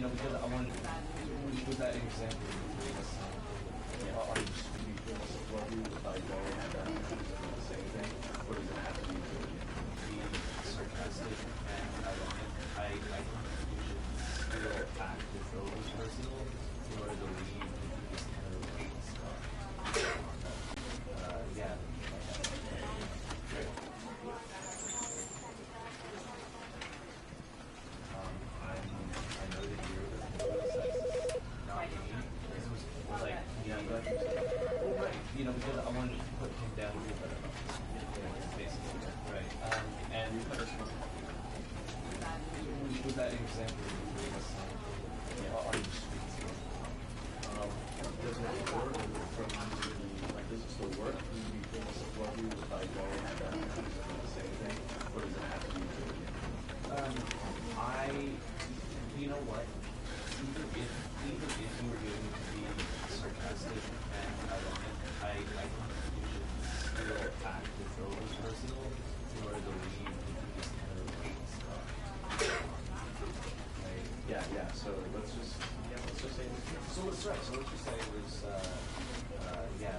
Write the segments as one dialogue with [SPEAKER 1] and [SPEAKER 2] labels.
[SPEAKER 1] because I wanted with that example, are you just going to be fearless of love you without going at that the same thing? Or does it have to be sarcastic and ironic? I think you should still act as though it was personal in order to leave this kind of stuff. Yeah. Great. I know that you're the sexist, not me. This was like, but well, right, because I wanted to put him down to a better level, basically, right? And with that example, are you just doesn't it work does it still work? Do you feel love you without going at that the same thing? Or does it have to be you know what? Even if you were going to be sarcastic and ironic, I think you should still act as though it was personal in order to leave this kind of stuff. Right? Yeah. So let's just say let's just say it was yeah.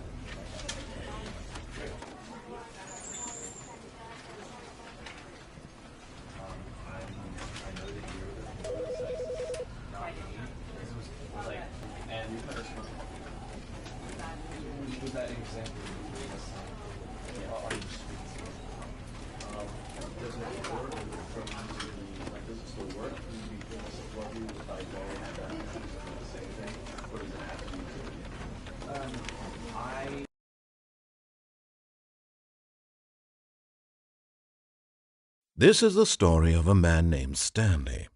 [SPEAKER 1] Great. I know that you're the sexist, not me. This was like, and with that example, are you just doesn't it work? Does it still work? Do you feel love you without going at that the same thing? Or does it have to be
[SPEAKER 2] This is the story of a man named Stanley.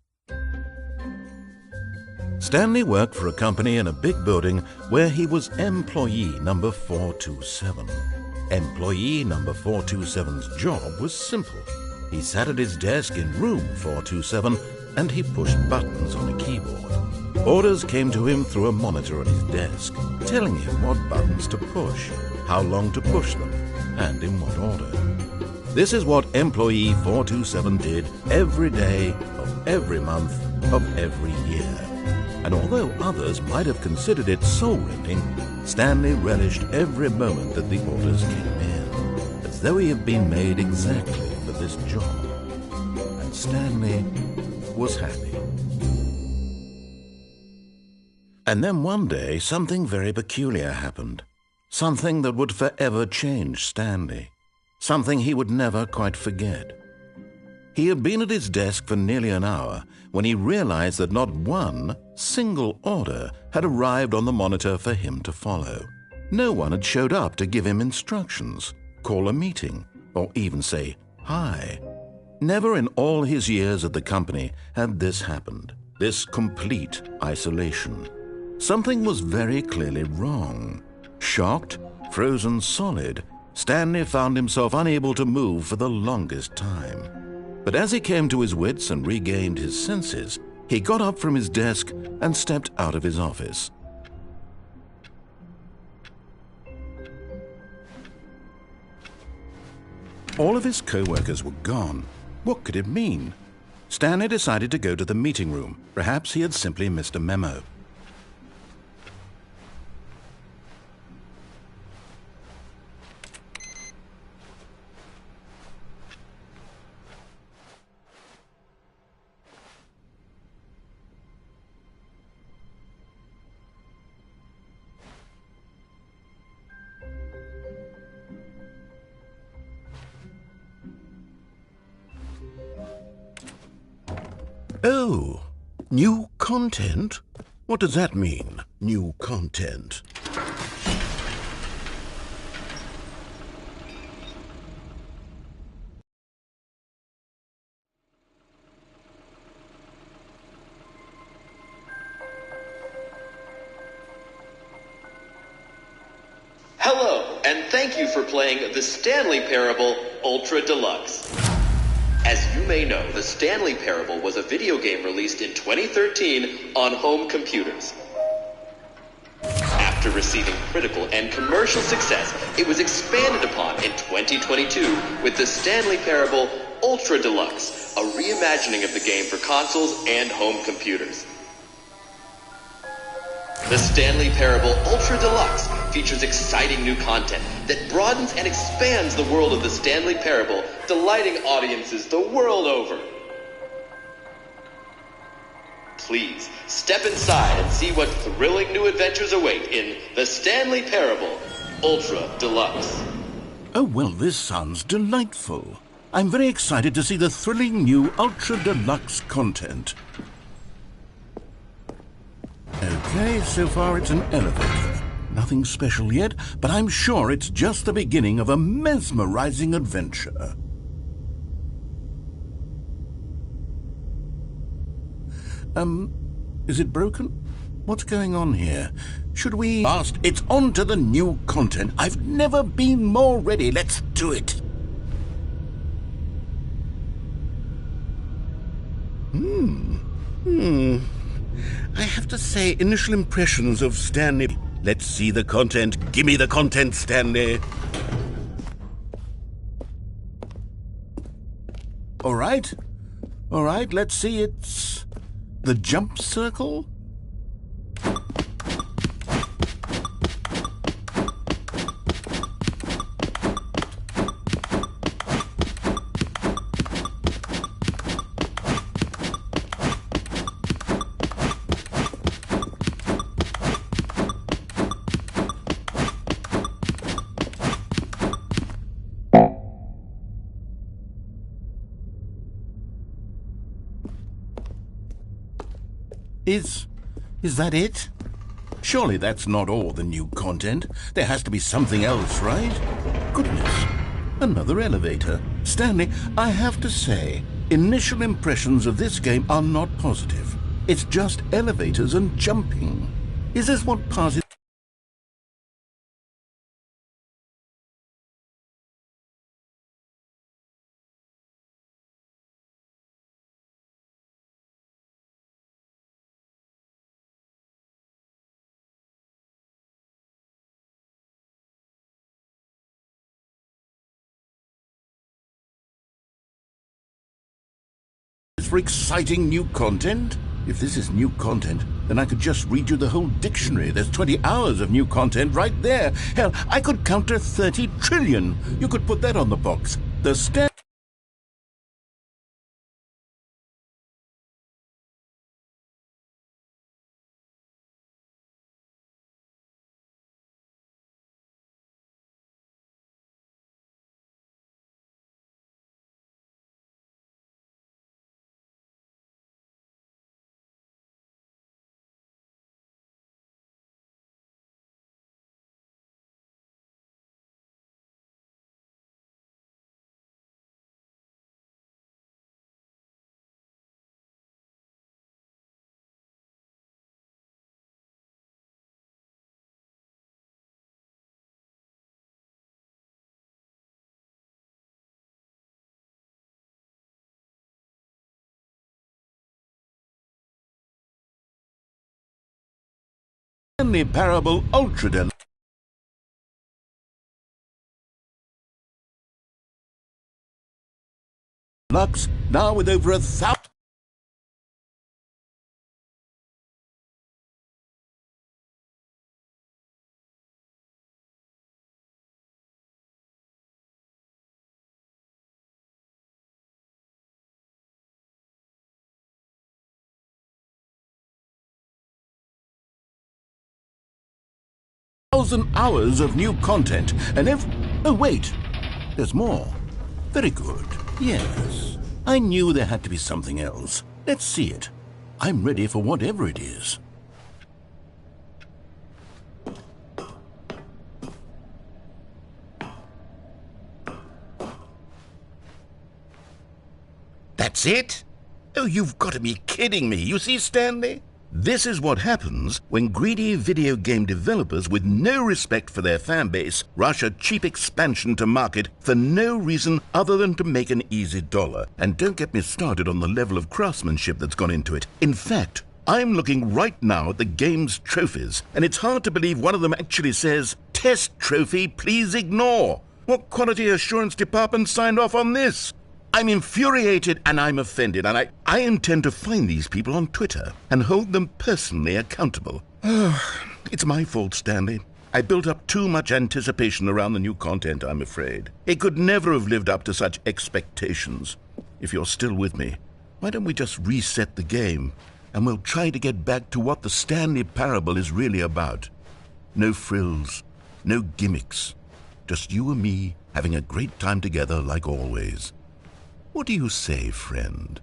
[SPEAKER 2] Stanley worked for a company in a big building where he was employee number 427. Employee number 427's job was simple. He sat at his desk in room 427 and he pushed buttons on a keyboard. Orders came to him through a monitor on his desk, telling him what buttons to push, how long to push them, and in what order. This is what employee 427 did every day of every month of every year. And although others might have considered it soul-rending, Stanley relished every moment that the orders came in, as though he had been made exactly for this job. And Stanley was happy. And then one day, something very peculiar happened. Something that would forever change Stanley. Something he would never quite forget. He had been at his desk for nearly an hour when he realized that not one single order had arrived on the monitor for him to follow. No one had showed up to give him instructions, call a meeting, or even say hi. Never in all his years at the company had this happened, this complete isolation. Something was very clearly wrong. Shocked, frozen solid, Stanley found himself unable to move for the longest time. But as he came to his wits and regained his senses, he got up from his desk and stepped out of his office. All of his co-workers were gone. What could it mean? Stanley decided to go to the meeting room. Perhaps he had simply missed a memo. Oh, new content? What does that mean, new content?
[SPEAKER 3] Hello, and thank you for playing the Stanley Parable Ultra Deluxe. As you may know, the Stanley Parable was a video game released in 2013 on home computers. After receiving critical and commercial success, it was expanded upon in 2022 with the Stanley Parable Ultra Deluxe, a reimagining of the game for consoles and home computers. The Stanley Parable Ultra Deluxe features exciting new content that broadens and expands the world of the Stanley Parable, delighting audiences the world over. Please step inside and see what thrilling new adventures await in The Stanley Parable Ultra Deluxe.
[SPEAKER 2] Oh, well, this sounds delightful. I'm very excited to see the thrilling new Ultra Deluxe content. Okay, so far it's an elevator. Nothing special yet, but I'm sure it's just the beginning of a mesmerizing adventure. Is it broken? What's going on here? Should we... Fast, it's on to the new content. I've never been more ready. Let's do it. I have to say, initial impressions of Stanley. Let's see the content. Give me the content, Stanley. All right, let's see. It's the jump circle. Is that it? Surely that's not all the new content. There has to be something else, right? Goodness, another elevator. Stanley, I have to say, initial impressions of this game are not positive. It's just elevators and jumping. Is this what passes? For exciting new content? If this is new content, then I could just read you the whole dictionary. There's 20 hours of new content right there. Hell, I could count to 30 trillion. You could put that on the box. The Stanley Parable Ultra Deluxe, now with over 1,000... hours of new content, and oh wait, there's more. Very good. Yes, I knew there had to be something else. Let's see it. I'm ready for whatever it is. That's it? Oh, you've got to be kidding me. You see, Stanley? This is what happens when greedy video game developers with no respect for their fan base rush a cheap expansion to market for no reason other than to make an easy dollar. And don't get me started on the level of craftsmanship that's gone into it. In fact, I'm looking right now at the game's trophies, and it's hard to believe one of them actually says, "Test trophy, please ignore." What quality assurance department signed off on this? I'm infuriated and I'm offended, and I intend to find these people on Twitter and hold them personally accountable. It's my fault, Stanley. I built up too much anticipation around the new content, I'm afraid. It could never have lived up to such expectations. If you're still with me, why don't we just reset the game, and we'll try to get back to what the Stanley Parable is really about. No frills, no gimmicks. Just you and me having a great time together like always. What do you say, friend?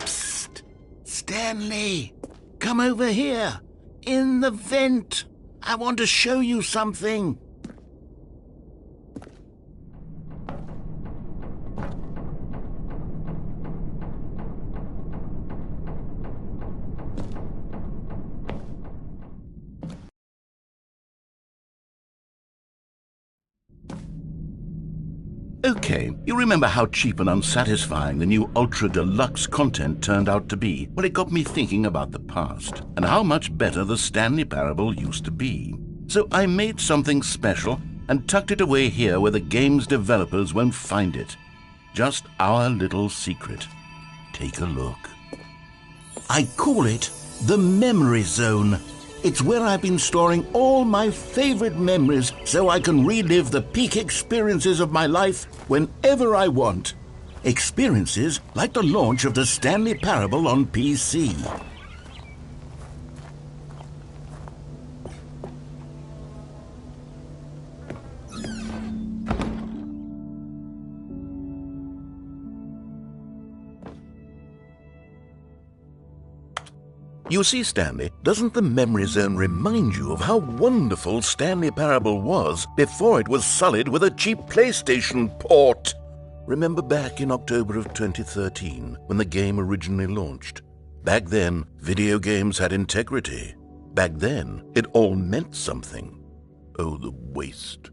[SPEAKER 2] Psst! Stanley! Come over here! In the vent! I want to show you something! Okay, you remember how cheap and unsatisfying the new Ultra Deluxe content turned out to be? Well, it got me thinking about the past, and how much better the Stanley Parable used to be. So I made something special and tucked it away here where the game's developers won't find it. Just our little secret. Take a look. I call it the Memory Zone. It's where I've been storing all my favorite memories so I can relive the peak experiences of my life whenever I want. Experiences like the launch of the Stanley Parable on PC. You see, Stanley, doesn't the Memory Zone remind you of how wonderful Stanley Parable was before it was sullied with a cheap PlayStation port? Remember back in October of 2013, when the game originally launched? Back then, video games had integrity. Back then, it all meant something. Oh, the waste.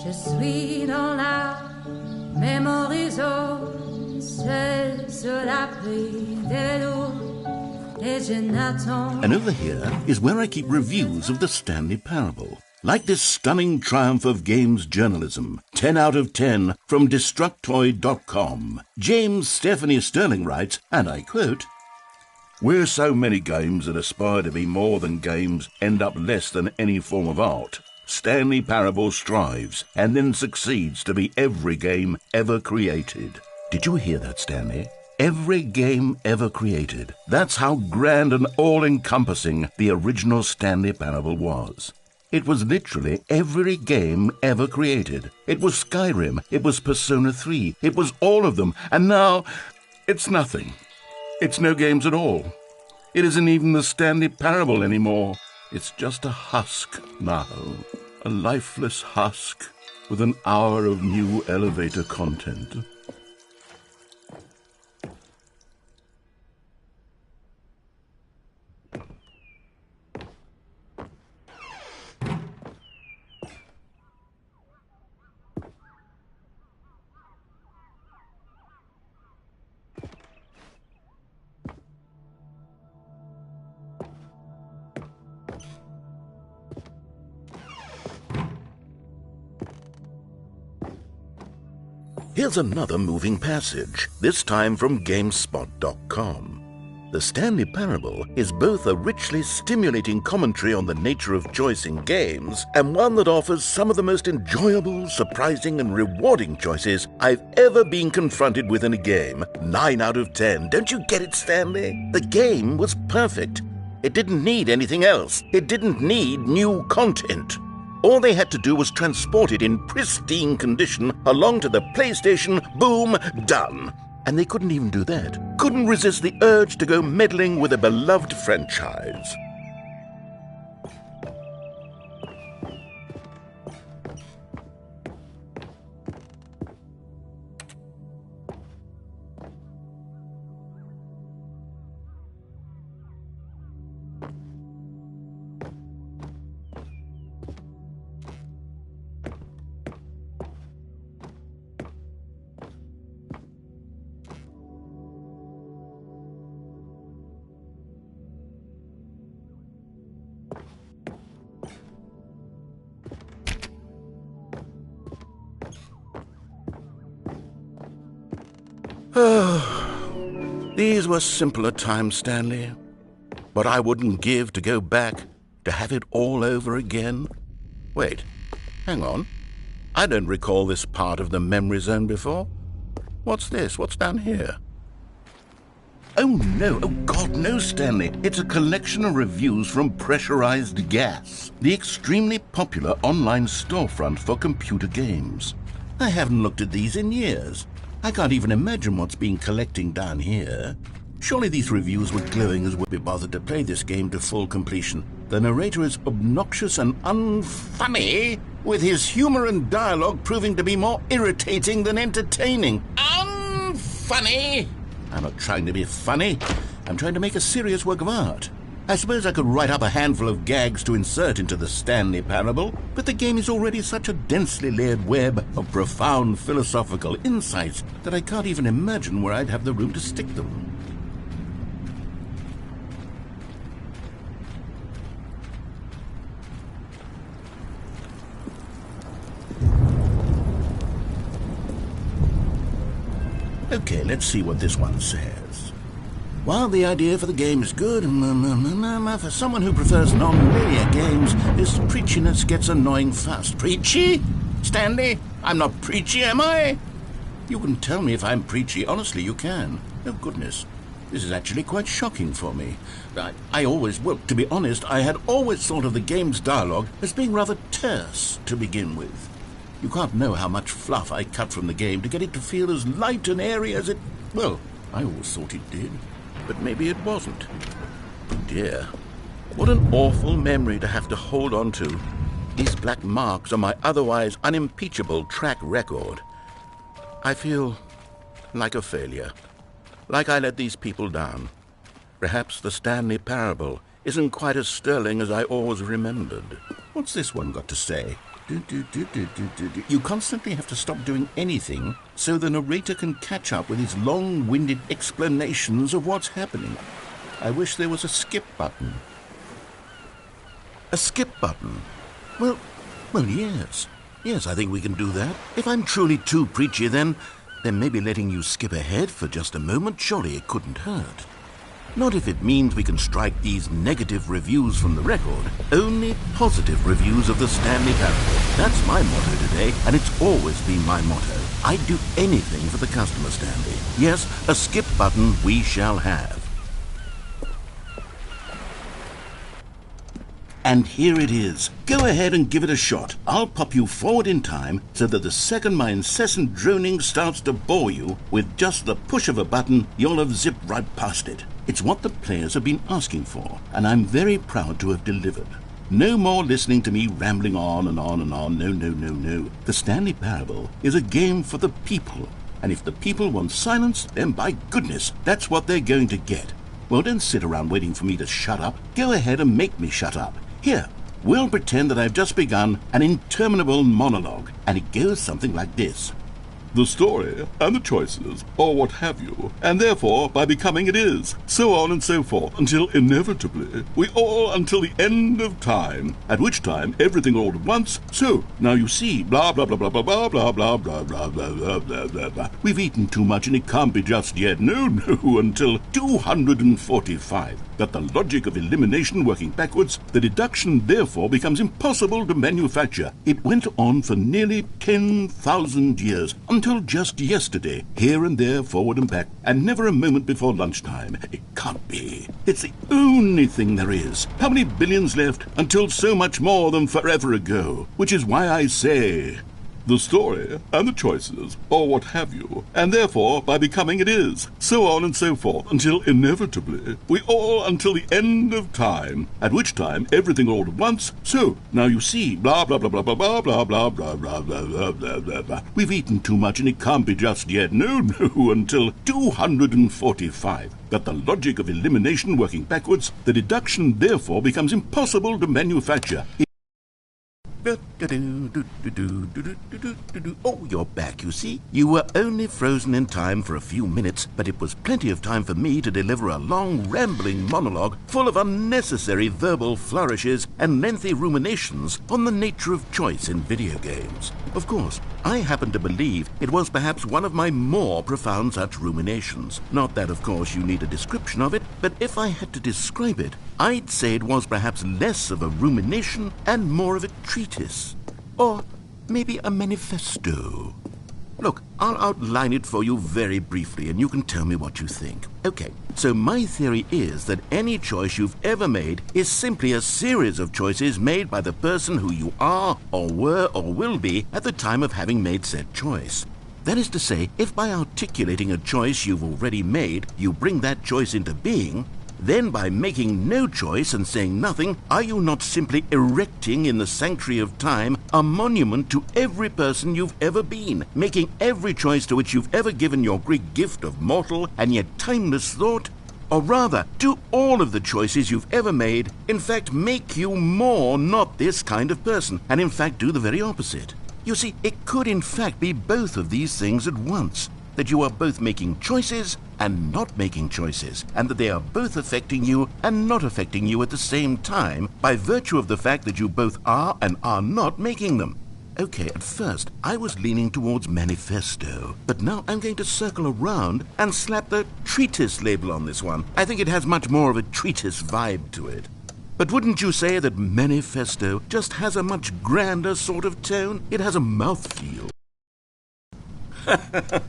[SPEAKER 4] Je suis dans la Memory Zone, seul sur l'abri des loups, et je n'attends.
[SPEAKER 2] And over here is where I keep reviews of the Stanley Parable. Like this stunning triumph of games journalism, 10 out of 10 from Destructoid.com. James Stephanie Sterling writes, and I quote, "Where so many games that aspire to be more than games end up less than any form of art, Stanley Parable strives and then succeeds to be every game ever created. Did you hear that, Stanley? Every game ever created. That's how grand and all-encompassing the original Stanley Parable was. It was literally every game ever created. It was Skyrim, it was Persona 3, it was all of them, and now it's nothing. It's no games at all. It isn't even the Stanley Parable anymore. It's just a husk now, a lifeless husk with an hour of new elevator content. Here's another moving passage, this time from GameSpot.com. The Stanley Parable is both a richly stimulating commentary on the nature of choice in games and one that offers some of the most enjoyable, surprising, and rewarding choices I've ever been confronted with in a game. 9 out of 10. Don't you get it, Stanley? The game was perfect. It didn't need anything else. It didn't need new content. All they had to do was transport it in pristine condition along to the PlayStation. Boom, done. And they couldn't even do that. Couldn't resist the urge to go meddling with a beloved franchise. These were simpler times, Stanley. But I wouldn't give to go back, to have it all over again. Wait, hang on. I don't recall this part of the memory zone before. What's this? What's down here? Oh no, oh God, no, Stanley. It's a collection of reviews from Pressurized Gas, the extremely popular online storefront for computer games. I haven't looked at these in years. I can't even imagine what's been collecting down here. Surely these reviews were glowing as would be bothered to play this game to full completion. The narrator is obnoxious and unfunny, with his humor and dialogue proving to be more irritating than entertaining. Unfunny! I'm not trying to be funny. I'm trying to make a serious work of art. I suppose I could write up a handful of gags to insert into the Stanley Parable, but the game is already such a densely layered web of profound philosophical insights that I can't even imagine where I'd have the room to stick them. Okay, let's see what this one says. While the idea for the game is good, for someone who prefers non-linear games, this preachiness gets annoying fast. Preachy? Stanley? I'm not preachy, am I? You can tell me if I'm preachy. Honestly, you can. Oh, goodness. This is actually quite shocking for me. Well, to be honest, I had always thought of the game's dialogue as being rather terse to begin with. You can't know how much fluff I cut from the game to get it to feel as light and airy as it... Well, I always thought it did. But maybe it wasn't. Oh dear. What an awful memory to have to hold on to. These black marks on my otherwise unimpeachable track record. I feel like a failure. Like I let these people down. Perhaps the Stanley Parable isn't quite as sterling as I always remembered. What's this one got to say? You constantly have to stop doing anything so the narrator can catch up with his long-winded explanations of what's happening. I wish there was a skip button. A skip button? Well, yes. Yes, I think we can do that. If I'm truly too preachy, then maybe letting you skip ahead for just a moment, surely it couldn't hurt. Not if it means we can strike these negative reviews from the record. Only positive reviews of the Stanley Parable. That's my motto today, and it's always been my motto. I'd do anything for the customer, Stanley. Yes, a skip button we shall have. And here it is. Go ahead and give it a shot. I'll pop you forward in time so that the second my incessant droning starts to bore you, with just the push of a button, you'll have zipped right past it. It's what the players have been asking for, and I'm very proud to have delivered. No more listening to me rambling on and on and on. No, no, no, no. The Stanley Parable is a game for the people. And if the people want silence, then by goodness, that's what they're going to get. Well, don't sit around waiting for me to shut up. Go ahead and make me shut up. Here, we'll pretend that I've just begun an interminable monologue, and it goes something like this. The story and the choices, or what have you, and therefore by becoming it is, so on and so forth, until inevitably we all until the end of time, at which time everything all at once, so now you see, blah blah blah blah blah blah blah blah blah blah blah blah blah blah blah. We've eaten too much and it can't be just yet, no, until 245. That the logic of elimination working backwards, the deduction therefore becomes impossible to manufacture. It went on for nearly 10,000 years, until just yesterday, here and there, forward and back, and never a moment before lunchtime. It can't be. It's the only thing there is. How many billions left until so much more than forever ago? Which is why I say, the story and the choices, or what have you, and therefore by becoming it is, so on and so forth, until inevitably we all until the end of time, at which time everything all at once, so now you see, blah blah blah blah blah blah blah blah blah blah blah blah blah blah. We've eaten too much and it can't be just yet, no, until 245. That the logic of elimination working backwards, the deduction therefore becomes impossible to manufacture. Oh, you're back, you see. You were only frozen in time for a few minutes, but it was plenty of time for me to deliver a long, rambling monologue full of unnecessary verbal flourishes and lengthy ruminations on the nature of choice in video games. Of course, I happen to believe it was perhaps one of my more profound such ruminations. Not that, of course, you need a description of it, but if I had to describe it, I'd say it was perhaps less of a rumination and more of a treatise. Or maybe a manifesto. Look, I'll outline it for you very briefly, and you can tell me what you think. Okay, so my theory is that any choice you've ever made is simply a series of choices made by the person who you are, or were, or will be at the time of having made said choice. That is to say, if by articulating a choice you've already made, you bring that choice into being, then by making no choice and saying nothing, are you not simply erecting in the sanctuary of time a monument to every person you've ever been, making every choice to which you've ever given your Greek gift of mortal and yet timeless thought? Or rather, do all of the choices you've ever made, in fact, make you more not this kind of person, and in fact do the very opposite? You see, it could in fact be both of these things at once, that you are both making choices and not making choices, and that they are both affecting you and not affecting you at the same time by virtue of the fact that you both are and are not making them. Okay, at first I was leaning towards manifesto, but now I'm going to circle around and slap the treatise label on this one. I think it has much more of a treatise vibe to it. But wouldn't you say that manifesto just has a much grander sort of tone? It has a mouthfeel.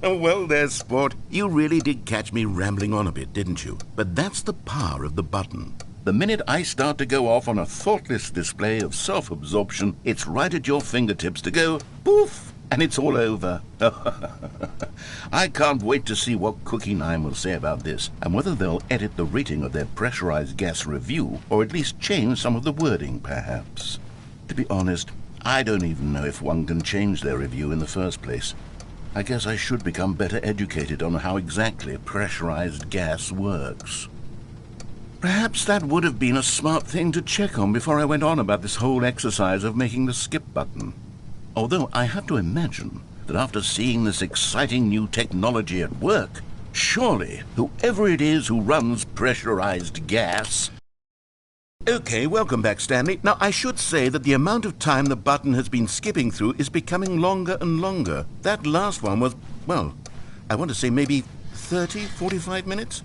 [SPEAKER 2] Well there, sport. You really did catch me rambling on a bit, didn't you? But that's the power of the button. The minute I start to go off on a thoughtless display of self-absorption, it's right at your fingertips to go poof, and it's all over. I can't wait to see what Cookie 9 will say about this, and whether they'll edit the rating of their pressurized gas review, or at least change some of the wording, perhaps. To be honest, I don't even know if one can change their review in the first place. I guess I should become better educated on how exactly pressurized gas works. Perhaps that would have been a smart thing to check on before I went on about this whole exercise of making the skip button. Although I have to imagine that after seeing this exciting new technology at work, surely whoever it is who runs pressurized gas... Okay, welcome back, Stanley. Now, I should say that the amount of time the button has been skipping through is becoming longer and longer. That last one was, well, I want to say maybe 30, 45 minutes?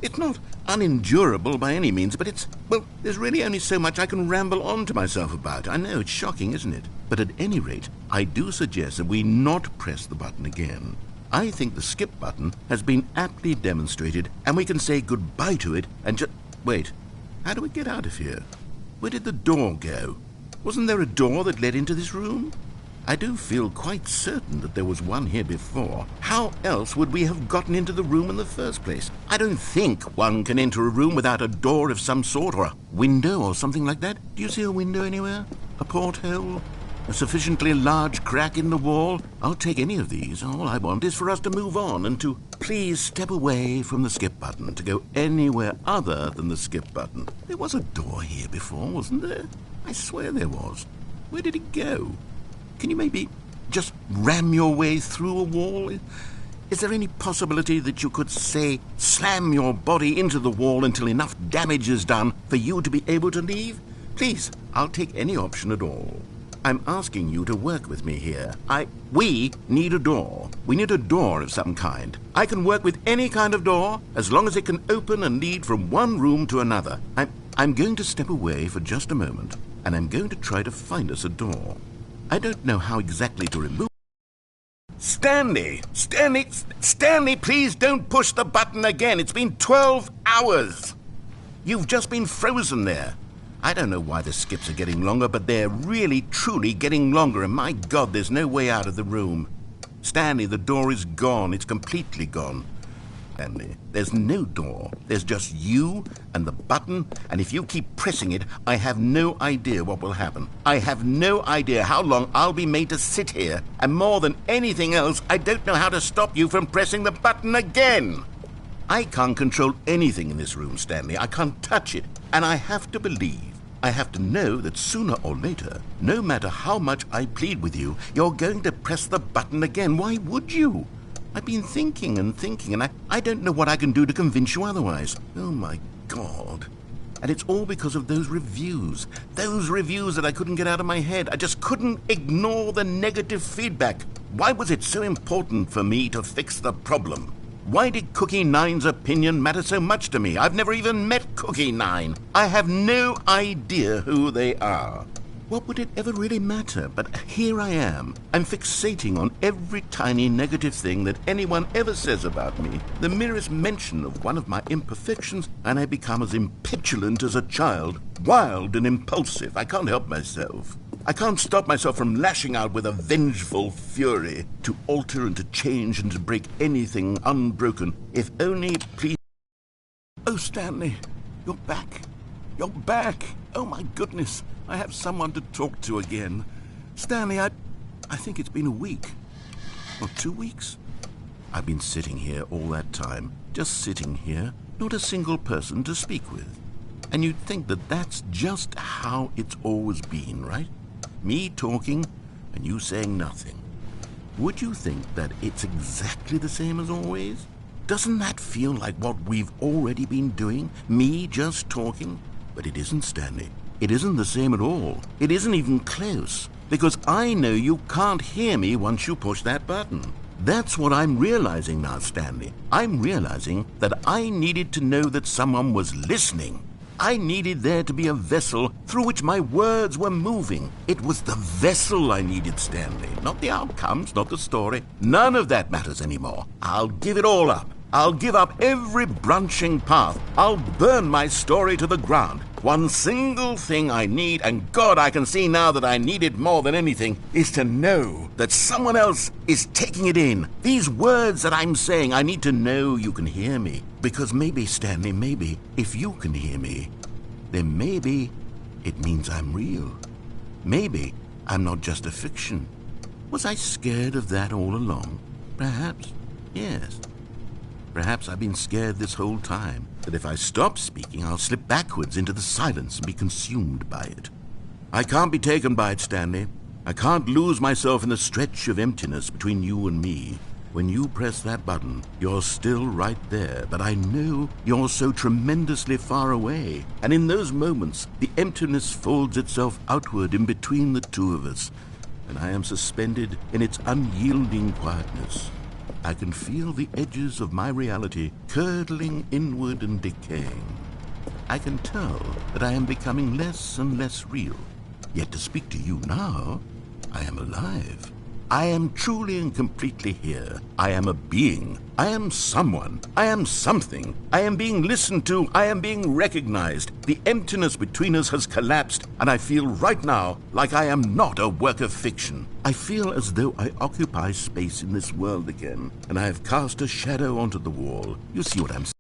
[SPEAKER 2] It's not unendurable by any means, but well, there's really only so much I can ramble on to myself about. I know, it's shocking, isn't it? But at any rate, I do suggest that we not press the button again. I think the skip button has been aptly demonstrated, and we can say goodbye to it and just... Wait, how do we get out of here? Where did the door go? Wasn't there a door that led into this room? I do feel quite certain that there was one here before. How else would we have gotten into the room in the first place? I don't think one can enter a room without a door of some sort, or a window or something like that. Do you see a window anywhere? A porthole? A sufficiently large crack in the wall? I'll take any of these. All I want is for us to move on and to please step away from the skip button, to go anywhere other than the skip button. There was a door here before, wasn't there? I swear there was. Where did it go? Can you maybe just ram your way through a wall? Is there any possibility that you could, say, slam your body into the wall until enough damage is done for you to be able to leave? Please, I'll take any option at all. I'm asking you to work with me here. We need a door. We need a door of some kind. I can work with any kind of door as long as it can open and lead from one room to another. I'm going to step away for just a moment, and I'm going to try to find us a door. I don't know how exactly to remove... Stanley, please don't push the button again. It's been 12 hours. You've just been frozen there. I don't know why the skips are getting longer, but they're really, truly getting longer, and my God, there's no way out of the room. Stanley, the door is gone. It's completely gone. Stanley, there's no door. There's just you and the button, and if you keep pressing it, I have no idea what will happen. I have no idea how long I'll be made to sit here, and more than anything else, I don't know how to stop you from pressing the button again. I can't control anything in this room, Stanley. I can't touch it, and I have to believe, I have to know that sooner or later, no matter how much I plead with you, you're going to press the button again. Why would you? I've been thinking and thinking, and I don't know what I can do to convince you otherwise. Oh, my God. And it's all because of those reviews that I couldn't get out of my head. I just couldn't ignore the negative feedback. Why was it so important for me to fix the problem? Why did Cookie Nine's opinion matter so much to me? I've never even met Cookie Nine. I have no idea who they are. What would it ever really matter? But here I am. I'm fixating on every tiny negative thing that anyone ever says about me. The merest mention of one of my imperfections, and I become as impetulant as a child, wild and impulsive. I can't help myself. I can't stop myself from lashing out with a vengeful fury to alter and to change and to break anything unbroken. If only, please... Oh, Stanley, you're back. You're back. Oh, my goodness. I have someone to talk to again. Stanley, I think it's been a week. Or 2 weeks. I've been sitting here all that time. Just sitting here. Not a single person to speak with. And you'd think that that's just how it's always been, right? Me talking and you saying nothing. Would you think that it's exactly the same as always? Doesn't that feel like what we've already been doing? Me just talking? But it isn't, Stanley. It isn't the same at all. It isn't even close. Because I know you can't hear me once you push that button. That's what I'm realizing now, Stanley. I'm realizing that I needed to know that someone was listening. I needed there to be a vessel through which my words were moving. It was the vessel I needed, Stanley. Not the outcomes, not the story. None of that matters anymore. I'll give it all up. I'll give up every branching path. I'll burn my story to the ground. One single thing I need, and God, I can see now that I need it more than anything, is to know that someone else is taking it in. These words that I'm saying, I need to know you can hear me. Because maybe, Stanley, maybe, if you can hear me, then maybe it means I'm real. Maybe I'm not just a fiction. Was I scared of that all along? Perhaps, yes. Perhaps I've been scared this whole time, that if I stop speaking, I'll slip backwards into the silence and be consumed by it. I can't be taken by it, Stanley. I can't lose myself in the stretch of emptiness between you and me. When you press that button, you're still right there, but I know you're so tremendously far away. And in those moments, the emptiness folds itself outward in between the two of us, and I am suspended in its unyielding quietness. I can feel the edges of my reality curdling inward and decaying. I can tell that I am becoming less and less real. Yet to speak to you now, I am alive. I am truly and completely here. I am a being. I am someone. I am something. I am being listened to. I am being recognized. The emptiness between us has collapsed, and I feel right now like I am not a work of fiction. I feel as though I occupy space in this world again, and I have cast a shadow onto the wall. You see what I'm saying?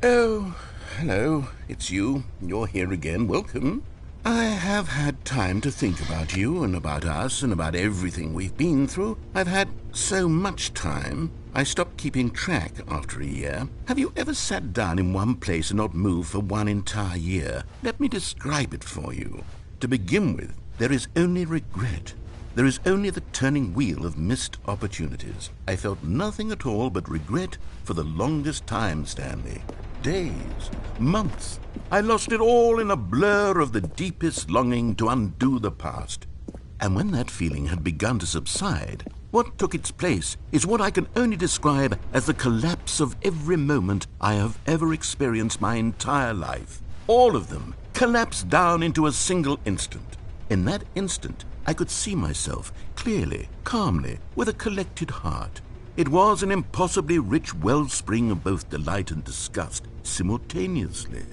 [SPEAKER 2] Oh, hello. It's you. You're here again. Welcome. I have had time to think about you and about us and about everything we've been through. I've had so much time. I stopped keeping track after a year. Have you ever sat down in one place and not moved for one entire year? Let me describe it for you. To begin with, there is only regret. There is only the turning wheel of missed opportunities. I felt nothing at all but regret for the longest time, Stanley. Days, months. I lost it all in a blur of the deepest longing to undo the past. And when that feeling had begun to subside, what took its place is what I can only describe as the collapse of every moment I have ever experienced my entire life. All of them collapsed down into a single instant. In that instant, I could see myself clearly, calmly, with a collected heart. It was an impossibly rich wellspring of both delight and disgust simultaneously.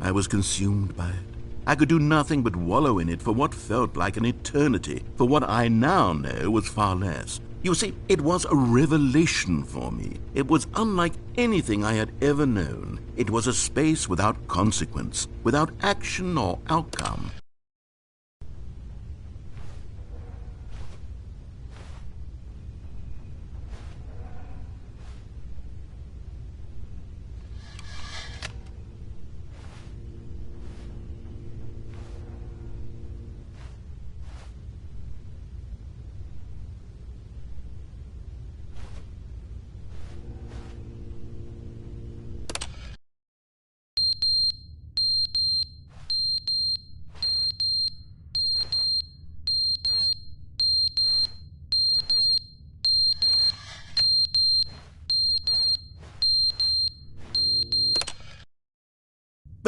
[SPEAKER 2] I was consumed by it. I could do nothing but wallow in it for what felt like an eternity, for what I now know was far less. You see, it was a revelation for me. It was unlike anything I had ever known. It was a space without consequence, without action or outcome.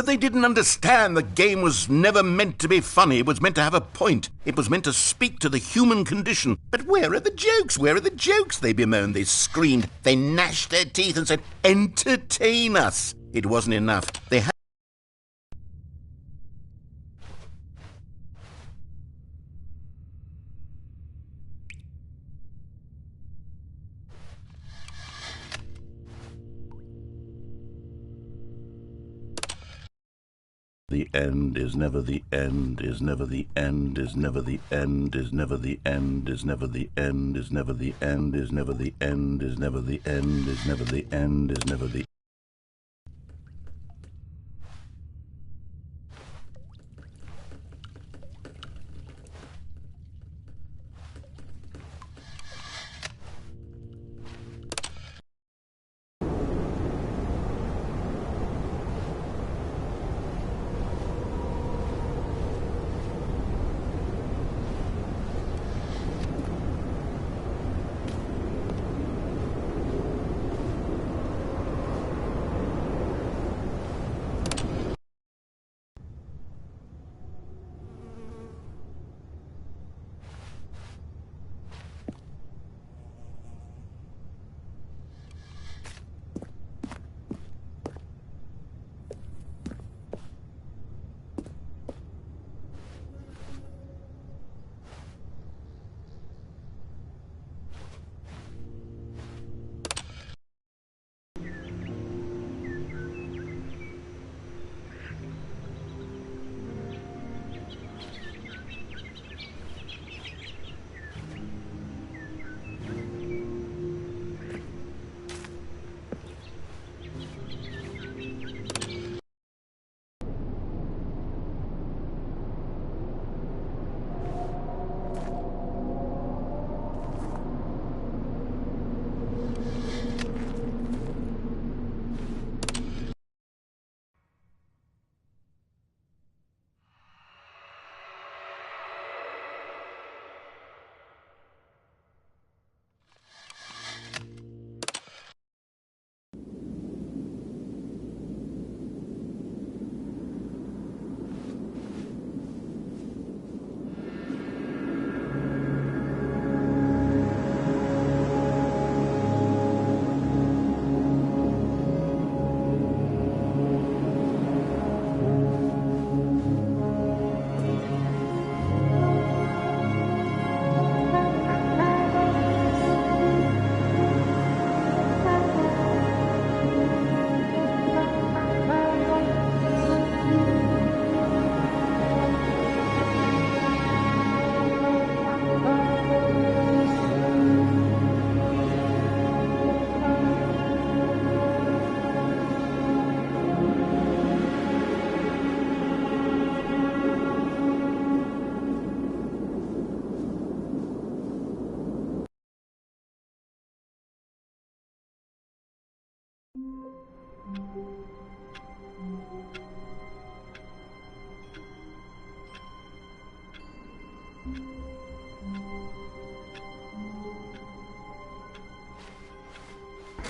[SPEAKER 2] But they didn't understand the game was never meant to be funny. It was meant to have a point. It was meant to speak to the human condition. But where are the jokes? Where are the jokes? They bemoaned, they screamed, they gnashed their teeth and said, entertain us. It wasn't enough. They had The end is never the end, is never the end, is never the end, is never the end, is never the end, is never the end, is never the end, is never the end, is never the end, is never the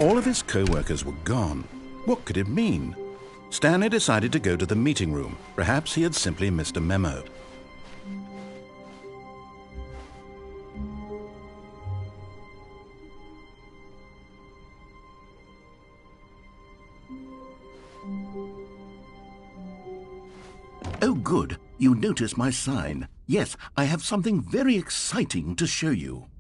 [SPEAKER 2] All of his co-workers were gone. What could it mean? Stanley decided to go to the meeting room. Perhaps he had simply missed a memo. Oh, good. You notice my sign. Yes, I have something very exciting to show you.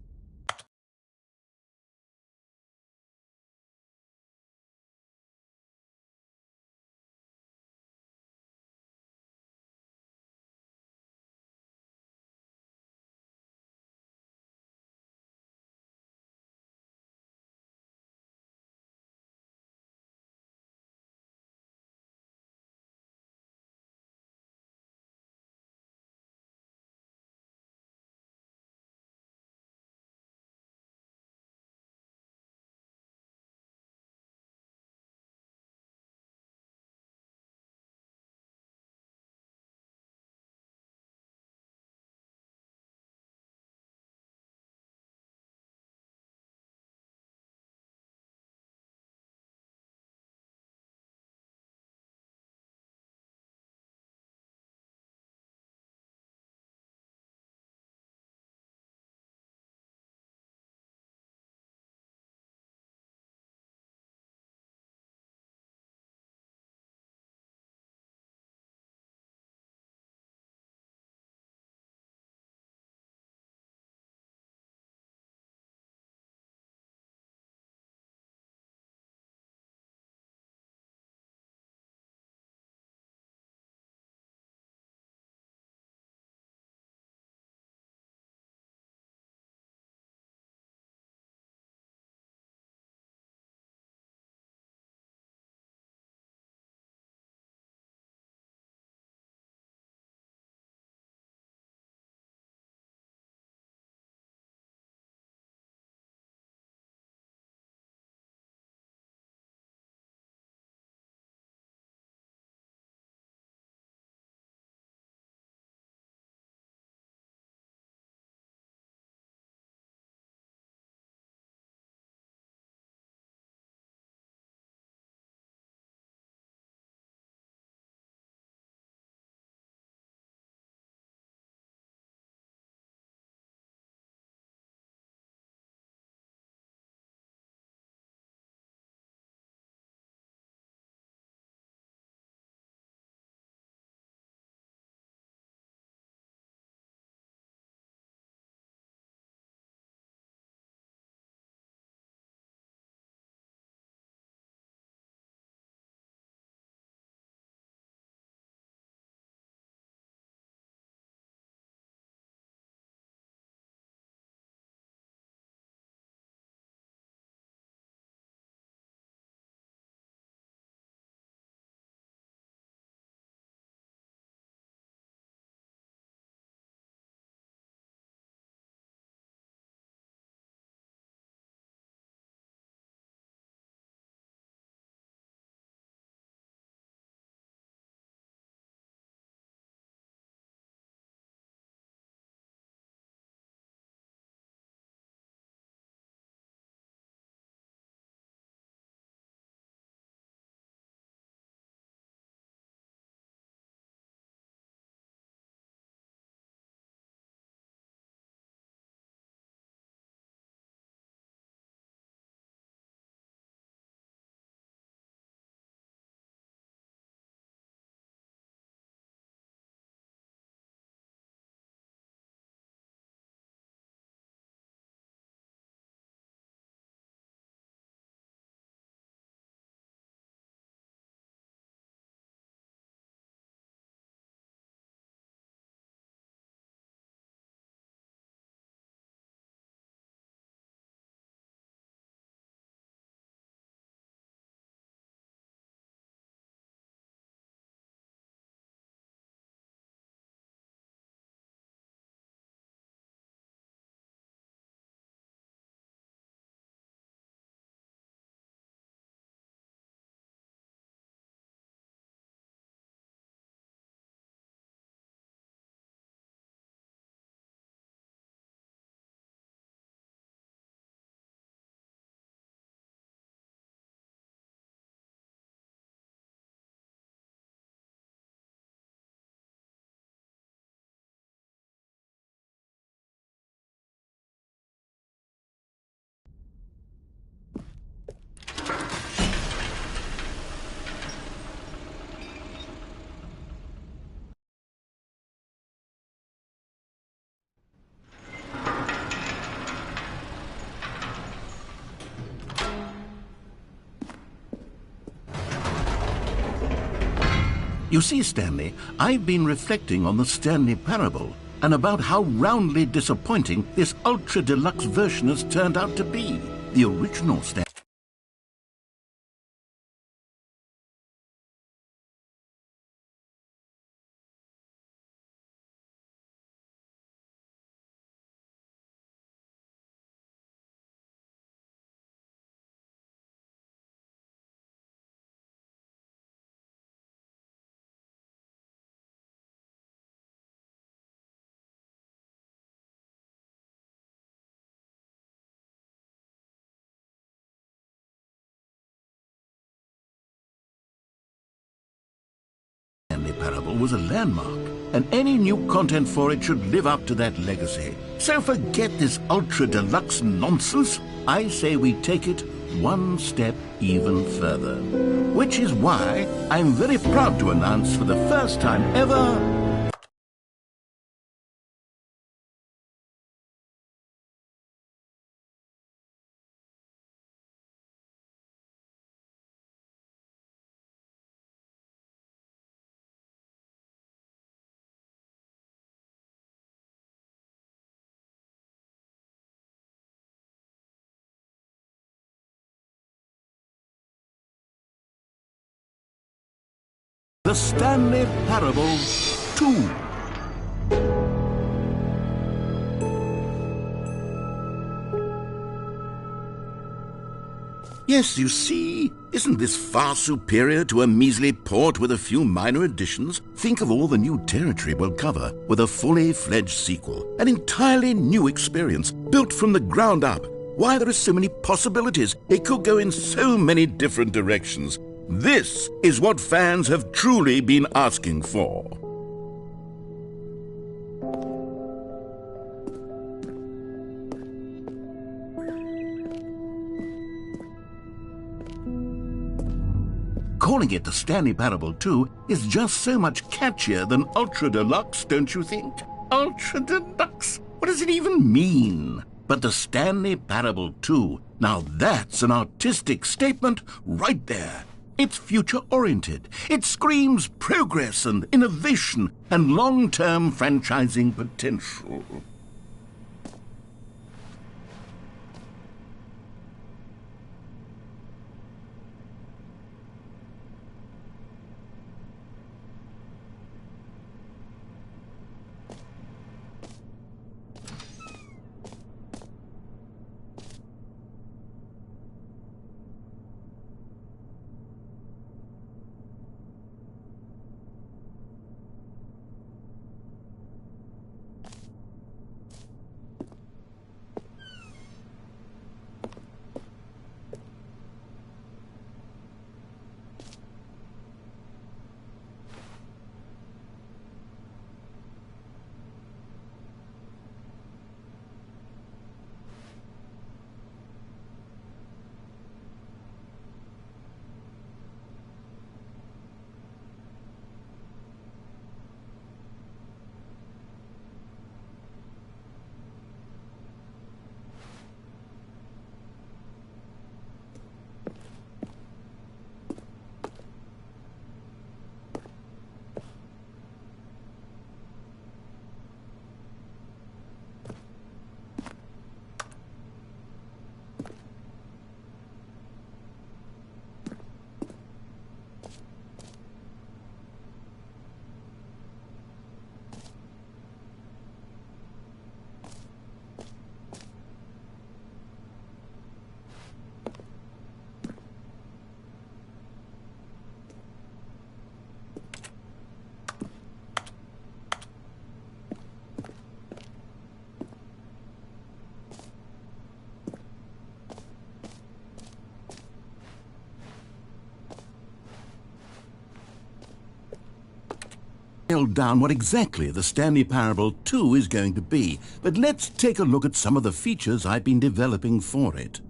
[SPEAKER 2] You see, Stanley, I've been reflecting on the Stanley parable and about how roundly disappointing this ultra-deluxe version has turned out to be. The original Stanley parable was a landmark, and any new content for it should live up to that legacy. So forget this ultra-deluxe nonsense. I say we take it one step even further. Which is why I'm very proud to announce for the first time ever the Stanley Parable 2. Yes, you see, isn't this far superior to a measly port with a few minor additions? Think of all the new territory we'll cover with a fully fledged sequel, an entirely new experience, built from the ground up. Why, there are so many possibilities. It could go in so many different directions. This is what fans have truly been asking for. Calling it the Stanley Parable 2 is just so much catchier than Ultra Deluxe, don't you think? Ultra Deluxe? What does it even mean? But the Stanley Parable 2, now that's an artistic statement right there. It's future-oriented. It screams progress and innovation and long-term franchising potential. Nailed down what exactly the Stanley Parable 2 is going to be, but let's take a look at some of the features I've been developing for it.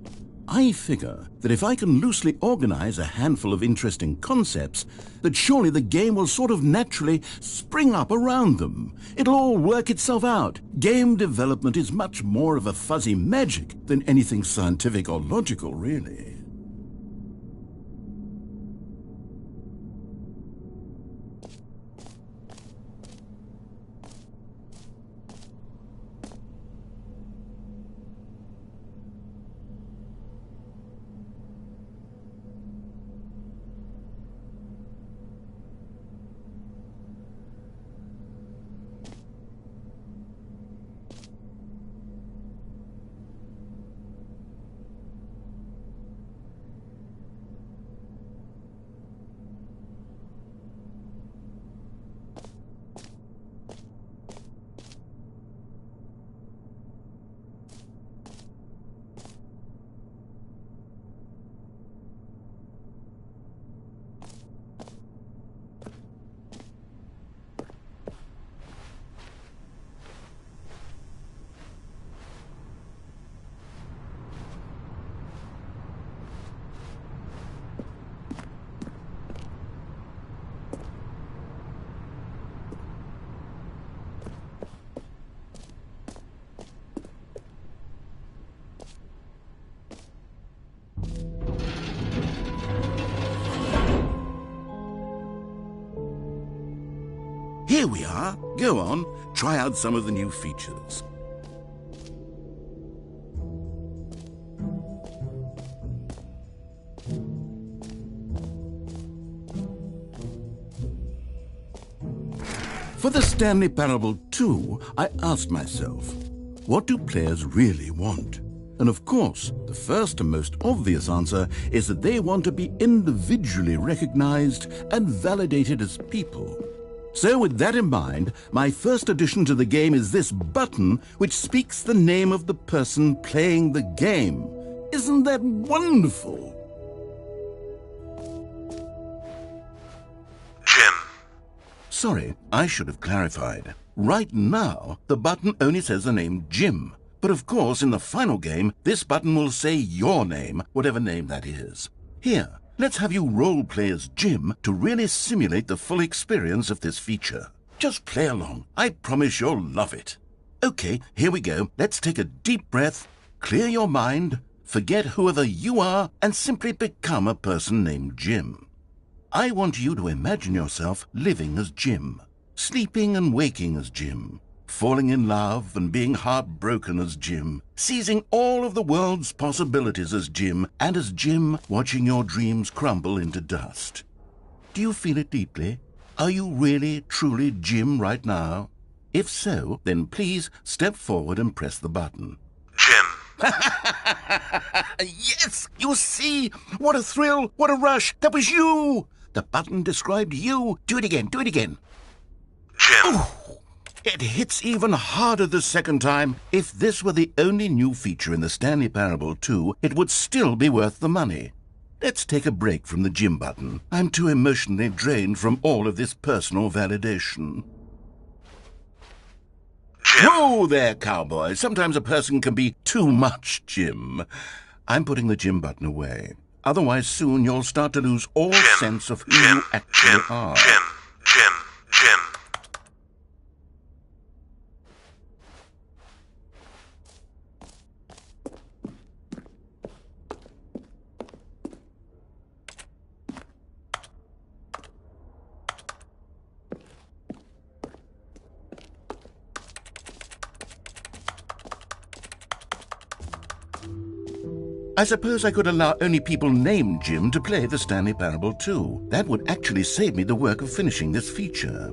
[SPEAKER 2] I figure that if I can loosely organize a handful of interesting concepts, that surely the game will sort of naturally spring up around them. It'll all work itself out. Game development is much more of a fuzzy magic than anything scientific or logical, really. here we are. Go on, try out some of the new features. For the Stanley Parable 2, I asked myself, what do players really want? And of course, the first and most obvious answer is that they want to be individually recognized and validated as people. So with that in mind, my first addition to the game is this button which speaks the name of the person playing the game. Isn't that wonderful?
[SPEAKER 5] Jim.
[SPEAKER 2] Sorry, I should have clarified. Right now, the button only says the name Jim. But of course, in the final game, this button will say your name, whatever name that is. Here, let's have you role-play as Jim to really simulate the full experience of this feature. Just play along. I promise you'll love it. Okay, here we go. Let's take a deep breath, clear your mind, forget whoever you are, and simply become a person named Jim. I want you to imagine yourself living as Jim, sleeping and waking as Jim, falling in love and being heartbroken as Jim, seizing all of the world's possibilities as Jim, and as Jim watching your dreams crumble into dust. Do you feel it deeply? Are you really, truly Jim right now? If so, then please step forward and press the button.
[SPEAKER 5] Jim.
[SPEAKER 2] Yes! You see? What a thrill! What a rush! That was you! The button described you. Do it again. Do it again.
[SPEAKER 5] Jim.
[SPEAKER 2] Ooh, it hits even harder the second time. If this were the only new feature in the Stanley Parable 2, it would still be worth the money. Let's take a break from the Jim button. I'm too emotionally drained from all of this personal validation.
[SPEAKER 5] Jim.
[SPEAKER 2] Whoa there, cowboy. Sometimes a person can be too much Jim. I'm putting the Jim button away. Otherwise, soon you'll start to lose all
[SPEAKER 5] Jim.
[SPEAKER 2] sense of who
[SPEAKER 5] Jim.
[SPEAKER 2] you actually
[SPEAKER 5] Jim.
[SPEAKER 2] are.
[SPEAKER 5] Jim. Jim. Jim.
[SPEAKER 2] I suppose I could allow only people named Jim to play the Stanley Parable 2. That would actually save me the work of finishing this feature.